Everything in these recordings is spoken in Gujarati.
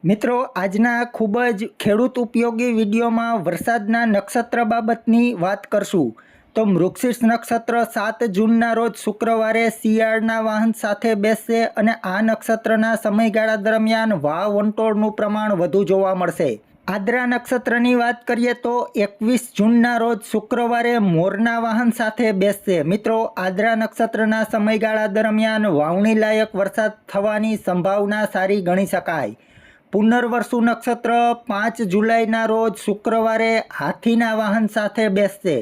મિત્રો આજના ખૂબ જ ખેડૂત ઉપયોગી વિડીયોમાં વરસાદના નક્ષત્ર બાબતની વાત કરશું। તો મૃગશીર્ષ નક્ષત્ર 7 જૂનના રોજ શુક્રવારે શિયાળના વાહન સાથે બેસશે અને આ નક્ષત્રના સમયગાળા દરમિયાન વાવ વંટોળનું પ્રમાણ વધુ જોવા મળશે। આદ્રા નક્ષત્રની વાત કરીએ તો 21 જૂનના રોજ શુક્રવારે મોરના વાહન સાથે બેસશે। મિત્રો આદ્રા નક્ષત્રના સમયગાળા દરમિયાન વાવણી લાયક વરસાદ થવાની સંભાવના સારી ગણી શકાય। પુનર્વસુ નક્ષત્ર 5 જુલાઈના રોજ શુક્રવારે હાથીના વાહન સાથે બેસશે।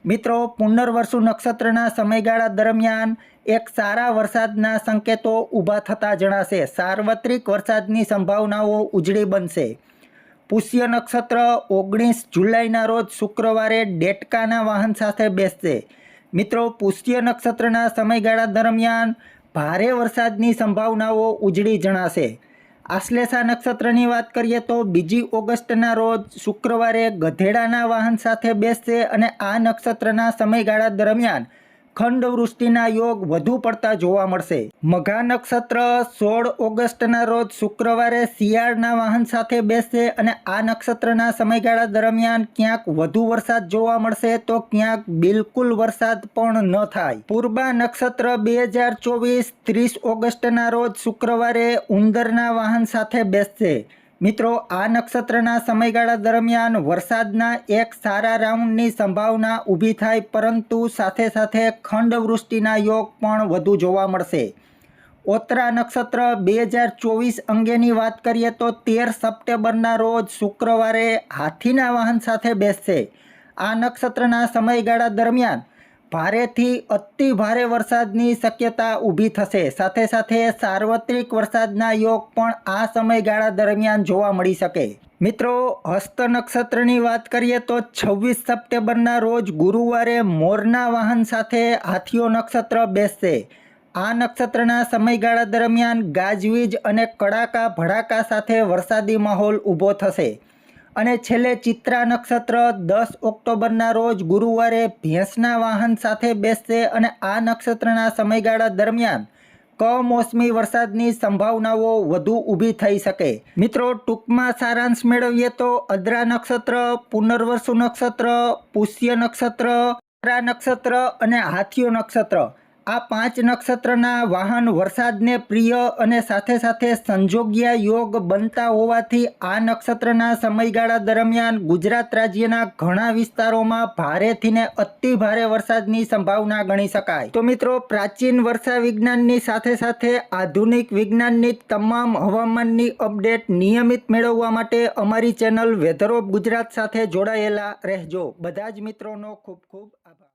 મિત્રો પુનર્વસુ નક્ષત્રના સમયગાળા દરમિયાન એક સારા વરસાદના સંકેતો ઊભા થતા જણાશે। સાર્વત્રિક વરસાદની સંભાવનાઓ ઉજળી બનશે। પુષ્ય નક્ષત્ર 19 જુલાઈના રોજ શુક્રવારે ડેટકાના વાહન સાથે બેસશે। મિત્રો પુષ્ય નક્ષત્રના સમયગાળા દરમિયાન ભારે વરસાદની સંભાવનાઓ ઉજળી જણાશે। આશ્લેષા નક્ષત્રની વાત કરીએ તો 2 ઓગસ્ટના રોજ શુક્રવારે ગધેડાના વાહન સાથે બેસશે અને આ નક્ષત્રના સમયગાળા દરમિયાન ખંડવૃષ્ટિના યોગ વધુ પડતા જોવા મળશે। મઘા નક્ષત્ર 16 ઓગસ્ટના રોજ શુક્રવારે શિયાળના વાહન સાથે બેસશે અને આ નક્ષત્રના સમયગાળા દરમિયાન ક્યાંક વધુ વરસાદ જોવા મળશે તો ક્યાંક બિલકુલ વરસાદ પણ ન થાય। પૂર્વા નક્ષત્ર 2024 30 ઓગસ્ટના રોજ શુક્રવારે ઉંદરના વાહન સાથે બેસશે। મિત્રો આ નક્ષત્રના સમયગાળા દરમિયાન વરસાદના એક સારા રાઉન્ડની સંભાવના ઊભી થાય, પરંતુ સાથે સાથે ખંડવૃષ્ટિના યોગ પણ વધુ જોવા મળશે। ઓત્રા નક્ષત્ર 2024 અંગેની વાત કરીએ તો 13 સપ્ટેમ્બરના રોજ શુક્રવારે હાથીના વાહન સાથે બેસશે। આ નક્ષત્રના સમયગાળા દરમિયાન ભારેથી અતિ ભારે વરસાદની શક્યતા ઊભી થશે। સાથે સાથે સાર્વત્રિક વરસાદના યોગ પણ આ સમયગાળા દરમિયાન જોવા મળી શકે। મિત્રો હસ્ત નક્ષત્રની વાત કરીએ તો 26 સપ્ટેમ્બરના રોજ ગુરુવારે મોરના વાહન સાથે હાથીઓ નક્ષત્ર બેસશે। આ નક્ષત્રના સમયગાળા દરમિયાન ગાજવીજ અને કડાકા ભડાકા સાથે વરસાદી માહોલ ઊભો થશે। અને છેલ્લે ચિત્રા નક્ષત્ર 10 ઓક્ટોબરના રોજ ગુરુવારે ભેંસના વાહન સાથે બેસશે અને આ નક્ષત્રના સમયગાળા દરમિયાન કમોસમી વરસાદની સંભાવનાઓ વધુ ઊભી થઈ શકે। મિત્રો ટૂંકમાં સારાંશ મેળવીએ તો આદ્રા નક્ષત્ર, પુનર્વસુ નક્ષત્ર, પુષ્ય નક્ષત્ર, ઉત્તરા નક્ષત્ર અને હાથીઓ નક્ષત્ર, આ 5 નક્ષત્રના વાહન વરસાદને પ્રિય અને સાથે સાથે સંજોગ્યા યોગ બનતા હોવાથી આ નક્ષત્રના સમયગાળા દરમિયાન ગુજરાત રાજ્યના ઘણા વિસ્તારોમાં ભારેથી ને અતિ ભારે વરસાદની સંભાવના ગણી શકાય। તો મિત્રો પ્રાચીન વર્ષા વિજ્ઞાનની સાથે સાથે આધુનિક વિજ્ઞાનની તમામ હવામાનની અપડેટ નિયમિત મેળવવા માટે અમારી ચેનલ વેધર ઓફ ગુજરાત સાથે જોડાયેલા રહેજો। બધા જ મિત્રોનો ખૂબ ખૂબ આભાર।